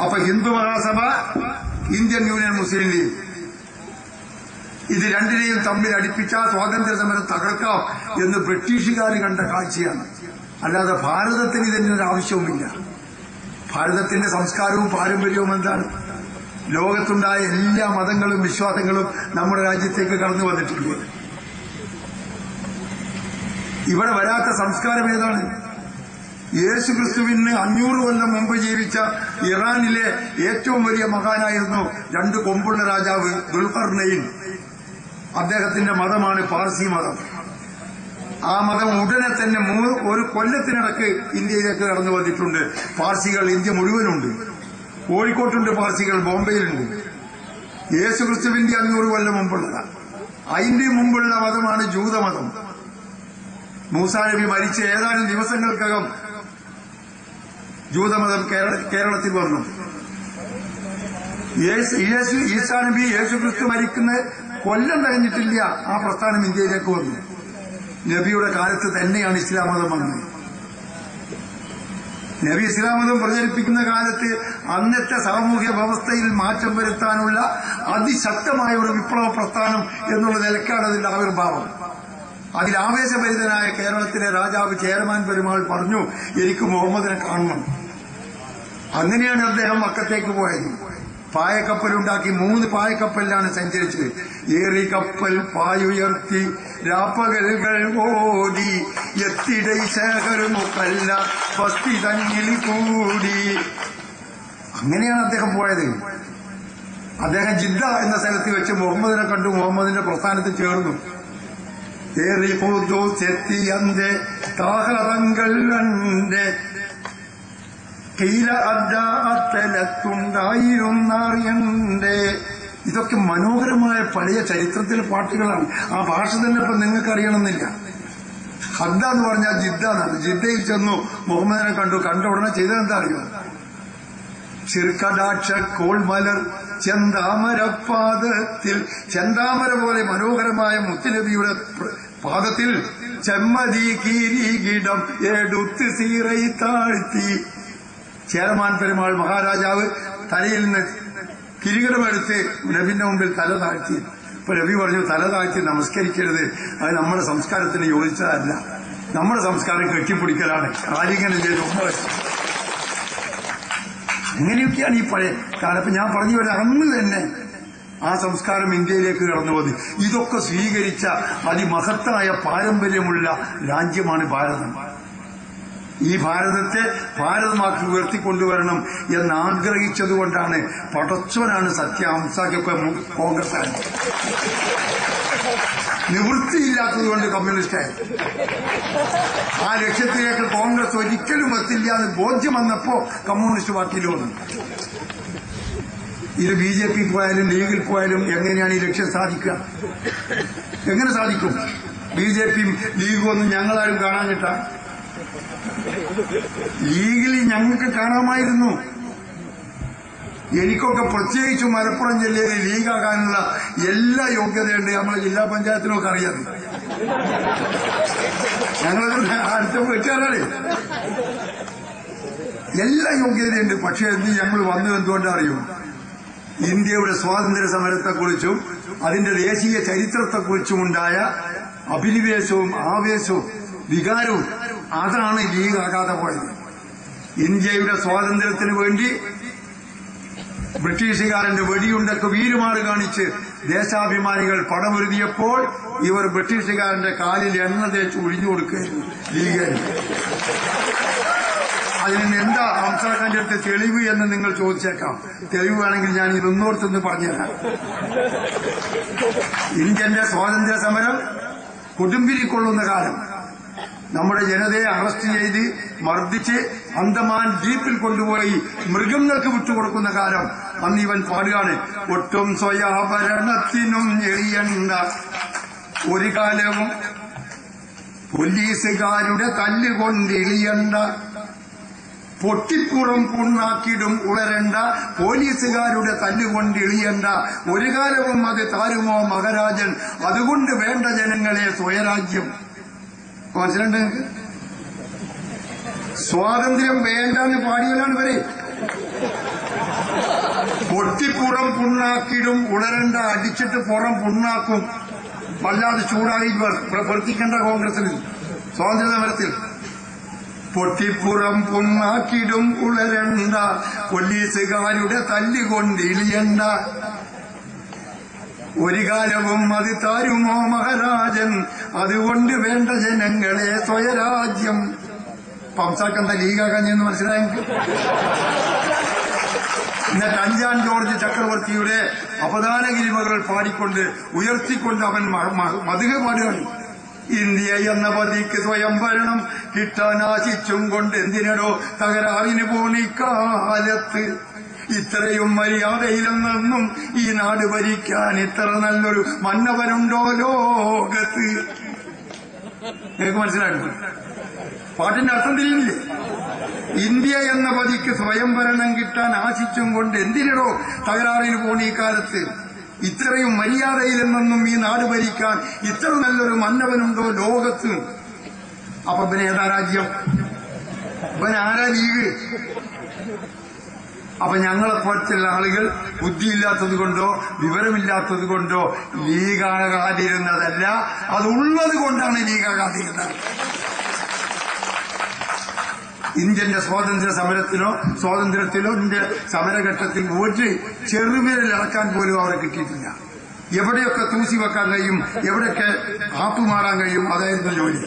അപ്പൊ Hindu Mahasabha, Indian union മുസ്ലിം league, ഇത് രണ്ടിനെയും തമ്മിൽ അടുപ്പിച്ച സ്വാതന്ത്ര്യ സമരം തകർക്കാം എന്ന് ബ്രിട്ടീഷുകാർ കണ്ട കാഴ്ചയാണ്. അല്ലാതെ ഭാരതത്തിന് ഇതിനൊരു ആവശ്യവുമില്ല. ഭാരതത്തിന്റെ സംസ്കാരവും പാരമ്പര്യവും എന്താണ്? ലോകത്തുണ്ടായ എല്ലാ മതങ്ങളും വിശ്വാസങ്ങളും നമ്മുടെ രാജ്യത്തേക്ക് കടന്നു വന്നിട്ടുണ്ട്. ഇവിടെ വരാത്ത സംസ്കാരം ഏതാണ്? യേശുക്രിസ്തുവിന് 500 കൊല്ലം മുമ്പ് ജീവിച്ച ഇറാനിലെ ഏറ്റവും വലിയ മഹാനായിരുന്നു 2 കൊമ്പുള്ള രാജാവ് ദുൽഖർനൈൻ. അദ്ദേഹത്തിന്റെ മതമാണ് പാർസി മതം. ആ മതം ഉടനെ തന്നെ 1 കൊല്ലത്തിനിടക്ക് ഇന്ത്യയിലേക്ക് കടന്നു വന്നിട്ടുണ്ട്. പാർസികൾ ഇന്ത്യ മുഴുവനുണ്ട്. കോഴിക്കോട്ടുണ്ട് പാർസികൾ, ബോംബെയിലുണ്ട്. യേശുക്രിസ്തുവിന്റെ 500 കൊല്ലം മുമ്പുള്ളതാണ്. അതിന്റെ മുമ്പുള്ള മതമാണ് ജൂതമതം. മൂസാ നബി മരിച്ച ഏതാനും ദിവസങ്ങൾക്കകം ജൂതമതം കേരളത്തിൽ വന്നു. ഈസാ നബി യേശുക്രിസ്തു മരിക്കുന്ന കൊല്ലം കഴിഞ്ഞിട്ടില്ല ആ പ്രസ്ഥാനം ഇന്ത്യയിലേക്ക് വന്നു. നബിയുടെ കാലത്ത് തന്നെയാണ് ഇസ്ലാം മതം വന്നത്. നബി ഇസ്ലാം മതം പ്രചരിപ്പിക്കുന്ന കാലത്ത് അന്നത്തെ സാമൂഹ്യ വ്യവസ്ഥയിൽ മാറ്റം വരുത്താനുള്ള അതിശക്തമായ ഒരു വിപ്ലവ പ്രസ്ഥാനം എന്നുള്ള നിലക്കാണ് അതിന്റെ ആവിർഭാവം. അതിൽ ആവേശഭരിതനായ കേരളത്തിലെ രാജാവ് ചേരമാൻ പെരുമാൾ പറഞ്ഞു, എനിക്ക് മുഹമ്മദിനെ കാണണം. അങ്ങനെയാണ് അദ്ദേഹം മക്കത്തേക്ക് പോയത്. പായക്കപ്പലുണ്ടാക്കി 3 പായക്കപ്പലിലാണ് സഞ്ചരിച്ചത്. ഏറി കപ്പൽ പായുയർത്തി രാപ്പകലുകൾ ഓടി എത്തിടൈ ശേഖരമൊക്കല്ല വസ്തി തന്നിൽ കൂടി. അങ്ങനെയാണ് അദ്ദേഹം പോയത്. അദ്ദേഹം ജിദ്ദ എന്ന സ്ഥലത്ത് വെച്ച് മുഹമ്മദിനെ കണ്ടു, മുഹമ്മദിന്റെ പ്രസ്ഥാനത്തിൽ ചേർന്നു. ഏറി പൂത്തെത്തിയന്റെ താഹറങ്ങൾ കണ്ട് ീരത്തുണ്ടായിരുന്നറിയണ്ടേ. ഇതൊക്കെ മനോഹരമായ പഴയ ചരിത്രത്തിലെ പാട്ടുകളാണ്. ആ ഭാഷ തന്നെ ഇപ്പൊ നിങ്ങൾക്ക് അറിയണമെന്നില്ല. ഹദ്ദ എന്ന് പറഞ്ഞാൽ ജിദ്ദ എന്നാണ്. ജിദ്ദയിൽ ചെന്നു, മുഹമ്മദിനെ കണ്ടു. കണ്ട ഉടനെ ചെയ്തതെന്താ അറിയുമോ? ചിർക്കടാക്ഷ കോൾമലർ ചെന്താമരപാദത്തിൽ, ചെന്താമര പോലെ മനോഹരമായ മുത്തുനബിയുടെ പാദത്തിൽ ചെമ്മതി കിരീകിടം എടുത്ത് സീറൈ താഴ്ത്തി. ചേരമാൻ പെരുമാൾ മഹാരാജാവ് തലയിൽ നിന്ന് കിരീടമെടുത്ത് നബിന്റെ മുമ്പിൽ തല താഴ്ത്തി. ഇപ്പൊ നബി പറഞ്ഞു, തല താഴ്ത്തി നമസ്കരിക്കരുത്, അത് നമ്മുടെ സംസ്കാരത്തിന് യോജിച്ചതല്ല. നമ്മുടെ സംസ്കാരം കെട്ടിപ്പിടിക്കലാണ്, ആലിംഗനം ചെയ്ത് ഉമ്മ വെച്ചു. അങ്ങനെയൊക്കെയാണ് ഈ പഴയ കാലത്ത് ഞാൻ പറഞ്ഞു വരുന്നത്. അന്ന് തന്നെ ആ സംസ്കാരം ഇന്ത്യയിലേക്ക് കടന്നു വന്നു. ഇതൊക്കെ സ്വീകരിച്ച അതിമഹത്തായ പാരമ്പര്യമുള്ള രാജ്യമാണ് ഭാരതം. ഈ ഭാരതത്തെ ഭാരതമാക്കി ഉയർത്തിക്കൊണ്ടുവരണം എന്നാഗ്രഹിച്ചതുകൊണ്ടാണ്, പടച്ചവനാണ് സത്യം, ഹംസക്കൊക്കെ കോൺഗ്രസ്സാണ്. നിവൃത്തിയില്ലാത്തതുകൊണ്ട് കമ്മ്യൂണിസ്റ്റായി. ആ ലക്ഷ്യത്തിലേക്ക് കോൺഗ്രസ് ഒരിക്കലും എത്തില്ല എന്ന് ബോധ്യം വന്നപ്പോ കമ്മ്യൂണിസ്റ്റ് പാർട്ടിയിൽ വന്നു. ഇത് BJP പോയാലും ലീഗിൽ പോയാലും എങ്ങനെയാണ് ഈ ലക്ഷ്യം സാധിക്കുക? എങ്ങനെ സാധിക്കും? BJPയും ലീഗും ഒന്നും ഞങ്ങളാരും കാണാനിട്ടാ. ലീഗിൽ ഞങ്ങൾക്ക് കാണാമായിരുന്നു. എനിക്കൊക്കെ പ്രത്യേകിച്ച് മലപ്പുറം ജില്ലയിൽ ലീഗാകാനുള്ള എല്ലാ യോഗ്യതയുണ്ട്. നമ്മളെ ജില്ലാ പഞ്ചായത്തിനൊക്കെ അറിയാം. ഞങ്ങളൊക്കെ അടുത്ത വീട്ടുകാരാണ്. എല്ലാ യോഗ്യതയുണ്ട്. പക്ഷെ ഞങ്ങൾ വന്നത് എന്തുകൊണ്ടറിയോ? ഇന്ത്യയുടെ സ്വാതന്ത്ര്യ സമരത്തെക്കുറിച്ചും അതിന്റെ ദേശീയ ചരിത്രത്തെക്കുറിച്ചുമുണ്ടായ അഭിനിവേശവും ആവേശവും വികാരവും, അതാണ് ലീഗ് ആകാതെ പോയത്. ഇന്ത്യയുടെ സ്വാതന്ത്ര്യത്തിന് വേണ്ടി ബ്രിട്ടീഷുകാരന്റെ വെടിയുണ്ടൊക്കെ വീരുമാറ് കാണിച്ച് ദേശാഭിമാനികൾ പടമൊരുതിയപ്പോൾ ഇവർ ബ്രിട്ടീഷുകാരന്റെ കാലിൽ എണ്ണ തേച്ച് ഒഴിഞ്ഞു കൊടുക്കുകയായിരുന്നു ലീഗുകാർ. അതിന് എന്താ ഹംസാഖാന്റെ അടുത്ത് തെളിവ് എന്ന് നിങ്ങൾ ചോദിച്ചേക്കാം. തെളിവ് വേണമെങ്കിൽ ഞാൻ ഇതൊന്നോർത്തൊന്ന് പറഞ്ഞുതരാം. ഇന്ത്യന്റെ സ്വാതന്ത്ര്യ സമരം കൊടുമ്പിരിക്കൊള്ളുന്ന കാലം, നമ്മുടെ ജനതയെ അറസ്റ്റ് ചെയ്ത് മർദ്ദിച്ച് അന്തമാൻ ജീപ്പിൽ കൊണ്ടുപോയി മൃഗങ്ങൾക്ക് വിട്ടുകൊടുക്കുന്ന കാലം. അന്ന് ഇവൻ പാടുകയാണ്, ഒട്ടും സ്വയാഭരണത്തിനും എറിയണ്ട, ഒരു കാലവും പോലീസുകാരുടെ തല്ലുകൊണ്ട് എളിയണ്ട, പൊട്ടിപ്പുറം പുണ്ണാക്കിടും ഉളരണ്ട, പോലീസുകാരുടെ തല്ലുകൊണ്ട് എളിയണ്ട, ഒരു കാലവും അത് താരുമോ മഹാരാജൻ, അതുകൊണ്ട് വേണ്ട ജനങ്ങളെ സ്വയരാജ്യം. മനസ്സിലുണ്ട്? സ്വാതന്ത്ര്യം വേണ്ടെന്ന് പാടിയവരാണ് ഇവര്. പൊട്ടിപ്പുറം പുണ്ണാക്കിടും ഉളരണ്ട അടിച്ചിട്ട് പുറം പുണ്ണാക്കും. വല്ലാതെ ചൂടായി പ്രവർത്തിക്കേണ്ട കോൺഗ്രസിൽ സ്വാതന്ത്ര്യ സമരത്തിൽ. പൊട്ടിപ്പുറം പുണ്ണാക്കിടും ഉളരണ്ട പോലീസുകാരുടെ തല്ലുകൊണ്ട് ഇളിയണ്ട. ഒരു കാലവും അത് താരുമോ മഹാരാജൻ, അതുകൊണ്ട് വേണ്ട ജനങ്ങളെ സ്വയരാജ്യം. പംസാക്കെന്ത ലീഗാകാഞ്ഞെന്ന് മനസ്സിലായെങ്കിൽ എന്നിട്ട് 5-ാം ജോർജ് ചക്രവർത്തിയുടെ അപദാന ഗിരിമകൾ പാടിക്കൊണ്ട് ഉയർത്തിക്കൊണ്ട് അവൻ മധുക പാടുകയാണ്. ഇന്ത്യ എന്ന പതിക്ക് സ്വയം ഭരണം കിട്ടാനാശിച്ചും കൊണ്ട് എന്തിനടോ തകരാറിന് പോണിക്കാലത്ത്. ഇത്രയും മര്യാദയിലെന്നും ഈ നാട് ഭരിക്കാൻ ഇത്ര നല്ലൊരു മന്നവനുണ്ടോ ലോകത്ത്. നിങ്ങൾക്ക് മനസ്സിലാക്കുന്നു പാട്ടിന്റെ അർത്ഥം തിരിയുന്നില്ലേ? ഇന്ത്യ എന്ന പതിക്ക് സ്വയം ഭരണം കിട്ടാൻ ആശിച്ചും കൊണ്ട് എന്തിനടോ തകരാറിന് പോണീ കാലത്ത്. ഇത്രയും മര്യാദയിലെന്നും ഈ നാട് ഭരിക്കാൻ ഇത്ര നല്ലൊരു മന്നവനുണ്ടോ ലോകത്ത്. അപ്പൊ ഇവന് ഏതാ രാജ്യം? ഇവൻ ആരാ ലീഗ്? അപ്പൊ ഞങ്ങളെപ്പോലത്തുള്ള ആളുകൾ ബുദ്ധിയില്ലാത്തത് കൊണ്ടോ വിവരമില്ലാത്തത് കൊണ്ടോ ലീഗാകാതിരുന്നതല്ല, അതുള്ളത് കൊണ്ടാണ് ലീഗാകാതിരുന്നത്. ഇന്ത്യന്റെ സ്വാതന്ത്ര്യ സമരത്തിലോ സ്വാതന്ത്ര്യത്തിലോ ഇന്ത്യ സമരഘട്ടത്തിൽ ഒരു ചെറുവിരലിളക്കാൻ പോലും അവരെ കിട്ടിയിട്ടില്ല. എവിടെയൊക്കെ തൂസി വെക്കാൻ കഴിയും, എവിടെയൊക്കെ ആപ്പുമാറാൻ കഴിയും, അതായിരുന്നു ജോലി.